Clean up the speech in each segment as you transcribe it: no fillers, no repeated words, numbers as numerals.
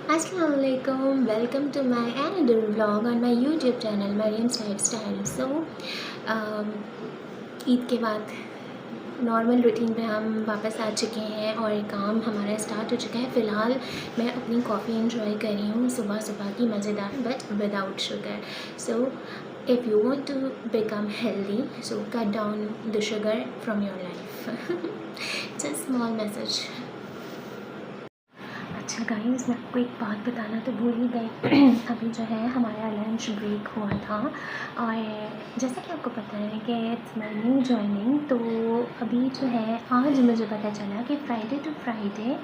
अस्सलाम वालेकुम, welcome to my another vlog on my YouTube channel Mariam's lifestyle. So Eid के बाद नॉर्मल रूटीन पे हम वापस आ चुके हैं और काम हमारा स्टार्ट हो चुका है। फ़िलहाल मैं अपनी कॉफ़ी एंजॉय कर रही हूँ सुबह सुबह की, मज़ेदार but without sugar. So if you want to become healthy, so cut down the sugar from your life. Just small message. अच्छा गाइस, मैं आपको एक बात बताना तो भूल ही गई। अभी जो है हमारा लंच ब्रेक हुआ था और जैसा कि आपको पता है कि इट्स माय न्यू जॉइनिंग, तो अभी जो है आज मुझे पता चला कि फ्राइडे टू फ्राइडे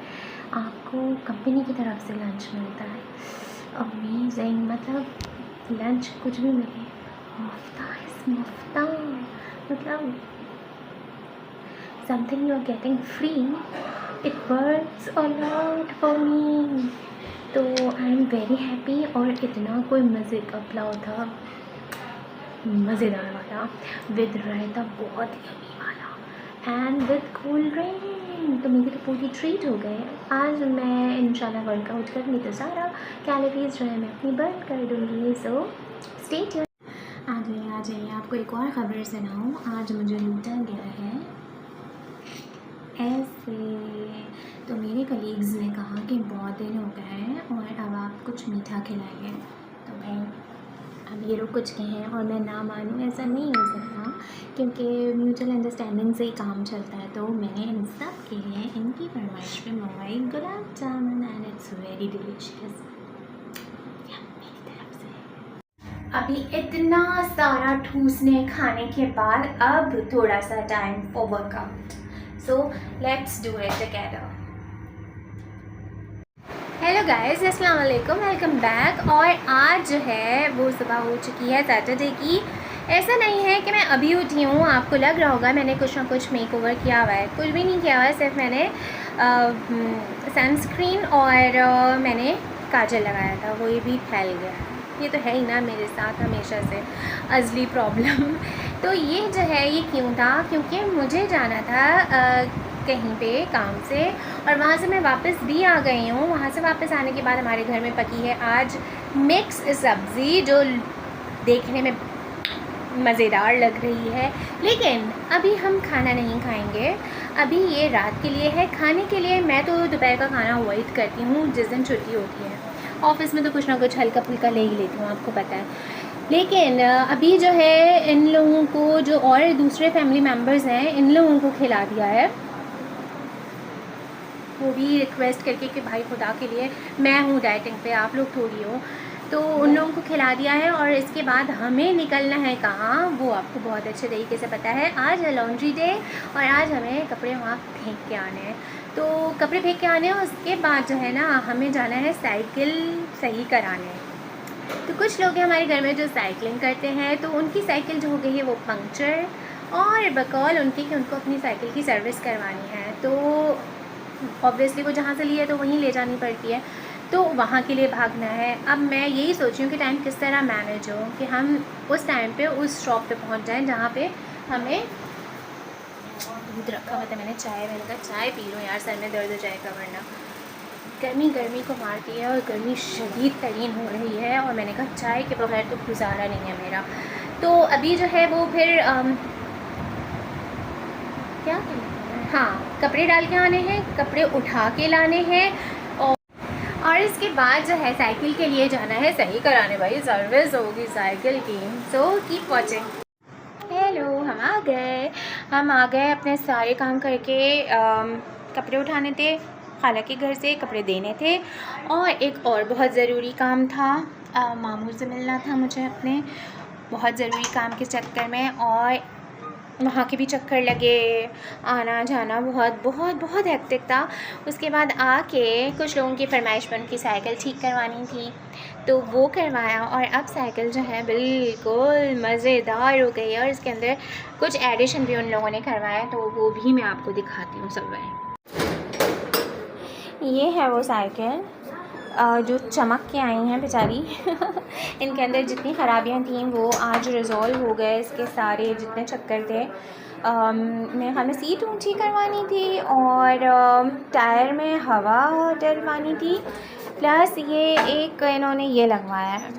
आपको कंपनी की तरफ से लंच मिलता है। अमेजिंग, मतलब लंच कुछ भी मिले, मुफ्ता इस मुफ्ता, मतलब something you are getting free, it works a lot for me. तो आई एम वेरी हैप्पी। और इतना कोई मज़े का पुलाव था, मज़ेदार वाला, विद रायता बहुत यम्मी वाला एंड विद कोल्ड ड्रिंक। तो मेरी तो पूरी ट्रीट हो गए। आज मैं इंशाल्लाह वर्कआउट करूँगी तो सारा कैलोरीज जो है मैं अपनी बर्न कर दूँगी। So stay tuned. आ जाइए, आपको एक और ख़बर सुनाऊँ। आज मुझे लूटा गया है ऐसे। तो मेरे कलीग्स ने कहा कि बहुत दिन हो गए हैं और अब आप कुछ मीठा खिलाइए। तो भाई अब ये लोग कुछ कहें और मैं ना मानूँ, ऐसा नहीं हो सकता, क्योंकि म्यूचुअल अंडरस्टैंडिंग से ही काम चलता है। तो मैंने इन सब के लिए इनकी फरमाइश पे मंगवाई gulab jamun and it's very delicious मेरी तरफ से। अभी इतना सारा ठूसने खाने के बाद अब थोड़ा सा time for workout. So let's do it together. Hello guys, अस्सलाम वालेकुम, वेलकम बैक। और आज जो है वो सुबह हो चुकी है सैटरडे की। ऐसा नहीं है कि मैं अभी उठी हूँ, आपको लग रहा होगा मैंने कुछ ना कुछ मेकओवर किया हुआ है। कुछ भी नहीं किया हुआ है, सिर्फ मैंने सनस्क्रीन और मैंने काजल लगाया था, वो ये भी फैल गया। ये तो है ही ना मेरे साथ हमेशा से अज़ली प्रॉब्लम। तो ये जो है ये क्यों था, क्योंकि मुझे जाना था कहीं पे काम से, और वहाँ से मैं वापस भी आ गई हूँ। वहाँ से वापस आने के बाद हमारे घर में पकी है आज मिक्स सब्ज़ी, जो देखने में मज़ेदार लग रही है। लेकिन अभी हम खाना नहीं खाएंगे, अभी ये रात के लिए है। खाने के लिए मैं तो दोपहर का खाना अवॉइड करती हूँ जिस दिन छुट्टी होती है। ऑफ़िस में तो कुछ ना कुछ हल्का फुल्का ले ही लेती हूँ, आपको पता है। लेकिन अभी जो है इन लोगों को, जो और दूसरे फैमिली मेम्बर्स हैं, इन लोगों को खिला दिया है, वो भी रिक्वेस्ट करके कि भाई खुदा के लिए, मैं हूँ डाइटिंग पे, आप लोग थोड़ी हो। तो उन लोगों को खिला दिया है और इसके बाद हमें निकलना है कहाँ, वो आपको बहुत अच्छे तरीके से पता है। आज है लॉन्ड्री डे और आज हमें कपड़े वहाँ फेंक के आने हैं। तो कपड़े फेंक के आने हैं, उसके बाद जो है ना हमें जाना है साइकिल सही कराने। तो कुछ लोग हैं हमारे घर में जो साइकिलिंग करते हैं, तो उनकी साइकिल जो हो गई है वो पंक्चर, और बकौल उनकी कि उनको अपनी साइकिल की सर्विस करवानी है। तो ऑब्वियसली वो जहाँ से ली है तो वहीं ले जानी पड़ती है, तो वहाँ के लिए भागना है। अब मैं यही सोच रही हूँ कि टाइम किस तरह मैनेज हो कि हम उस टाइम पे उस शॉप पे पहुँच जाएं जहाँ पे हमें दूध रखा हुआ था। मैंने कहा चाय पी लो यार, सर में दर्द हो जाएगा वरना। गर्मी गर्मी को मारती है और गर्मी शदीद तरीन हो रही है, और मैंने कहा चाय के बगैर तो गुजारा नहीं है मेरा। तो अभी जो है वो फिर क्या हाँ, कपड़े डाल के आने हैं, कपड़े उठा के लाने हैं, और इसके बाद जो है साइकिल के लिए जाना है सही कराने। भाई सर्विस होगी साइकिल की। So keep watching. हेलो, हम आ गए अपने सारे काम करके। कपड़े उठाने थे, खाला के घर से कपड़े देने थे, और एक और बहुत ज़रूरी काम था। मामू से मिलना था मुझे अपने बहुत ज़रूरी काम के चक्कर में, और वहाँ के भी चक्कर लगे, आना जाना बहुत बहुत बहुत हेक्टिक था। उसके बाद आके कुछ लोगों की फरमाइश पर उनकी साइकिल ठीक करवानी थी, तो वो करवाया, और अब साइकिल जो है बिल्कुल मज़ेदार हो गई है, और इसके अंदर कुछ एडिशन भी उन लोगों ने करवाया, तो वो भी मैं आपको दिखाती हूँ सब। ये है वो साइकिल जो चमक के आई हैं बेचारी। इनके अंदर जितनी ख़राबियाँ थीं वो आज रिज़ॉल्व हो गए। इसके सारे जितने चक्कर थे, मेरे ख्याल में सीट ऊँची करवानी थी और टायर में हवा डलवानी थी, प्लस ये एक इन्होंने ये लगवाया है,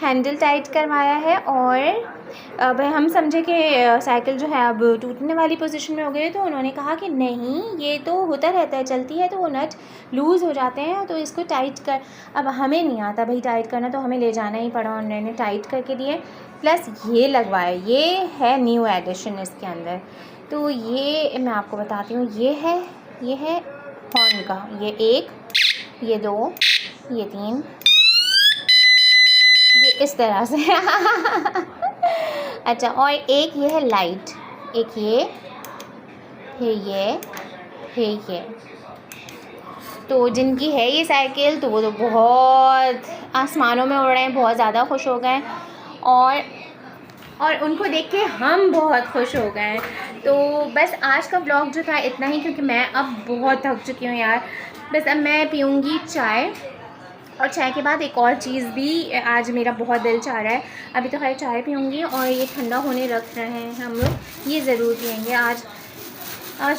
हैंडल टाइट करवाया है। और अब हम समझे कि साइकिल जो है अब टूटने वाली पोजीशन में हो गई है, तो उन्होंने कहा कि नहीं, ये तो होता रहता है, चलती है तो वो नट लूज़ हो जाते हैं, तो इसको टाइट कर। अब हमें नहीं आता भाई टाइट करना, तो हमें ले जाना ही पड़ा, उन्होंने टाइट करके दिए। प्लस ये लगवाया, ये है न्यू एडिशन इसके अंदर। तो ये मैं आपको बताती हूँ, ये है हॉर्न का, ये 1, ये 2, ये 3, ये इस तरह से अच्छा, और एक ये है लाइट, एक ये, फिर ये। तो जिनकी है ये साइकिल, तो वो तो बहुत आसमानों में उड़ रहे हैं, बहुत ज़्यादा खुश हो गए, और उनको देख के हम बहुत खुश हो गए। तो बस आज का ब्लॉग जो था इतना ही, क्योंकि मैं अब बहुत थक चुकी हूँ यार। बस अब मैं पीऊँगी चाय, और चाय के बाद एक और चीज़ भी आज मेरा बहुत दिल चाह रहा है। अभी तो खैर चाय पीऊँगी, और ये ठंडा होने रख रहे हैं हम लोग, ये ज़रूर पियेंगे आज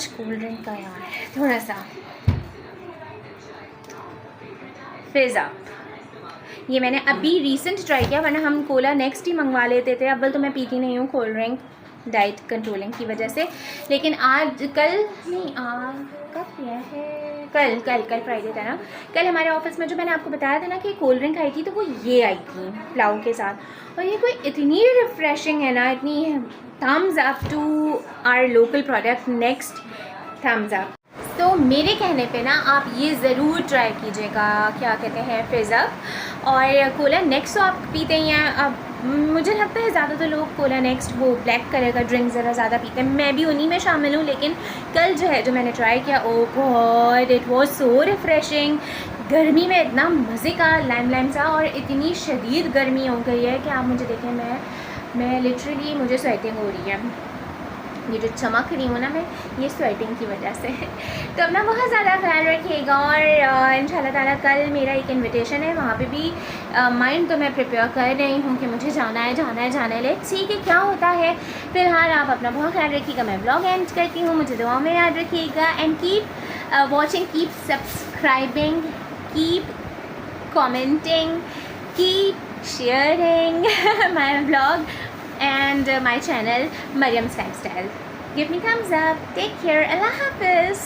कोल्ड ड्रिंक का यार थोड़ा सा फिज़ अप। ये मैंने अभी रिसेंट ट्राई किया, वरना हम कोला नेक्स्ट ही मंगवा लेते थे। अव्वल तो मैं पीती नहीं हूँ कोल्ड ड्रिंक, डाइट कंट्रोलिंग की वजह से, लेकिन कब किया है, कल फ्राइडे था ना, कल हमारे ऑफिस में जो मैंने आपको बताया था ना कि कोल्ड ड्रिंक आई थी, तो वो ये आई थी पुलाव के साथ, और ये कोई इतनी रिफ़्रेशिंग है ना, इतनी thumbs up to our local product, next Thums Up. तो मेरे कहने पे ना आप ये ज़रूर ट्राई कीजिएगा, क्या कहते हैं, फिज़ अप। और कोला नेक्स्ट तो आप पीते ही हैं। अब मुझे लगता है ज़्यादातर लोग कोला नेक्स्ट वो ब्लैक कलर का ड्रिंक ज़रा ज़्यादा पीते हैं, मैं भी उन्हीं में शामिल हूँ। लेकिन कल जो मैंने ट्राई किया, oh God, it was so refreshing. गर्मी में इतना मज़े का लाइम सा, और इतनी शदीद गर्मी हो गई है कि आप मुझे देखें, मैं लिटरली, मुझे स्वेटिंग हो रही है, ये जो चमक रही हूँ ना मैं, ये स्वेटिंग की वजह से। तो अपना बहुत ज़्यादा ख्याल रखिएगा, और इंशाल्लाह ताला कल मेरा एक इनविटेशन है, वहाँ पे भी माइंड तो मैं प्रिपेयर कर रही हूँ कि मुझे जाना है। लेट्स सी कि क्या होता है। फिलहाल आप अपना बहुत ख्याल रखिएगा, मैं ब्लॉग एंड करती हूँ, मुझे दुआ में याद रखिएगा, and keep watching, keep subscribing, keep commenting, keep sharing my vlog and my channel Mariam's Lifestyle. Give me thumbs up. Take care. Allah Hafiz.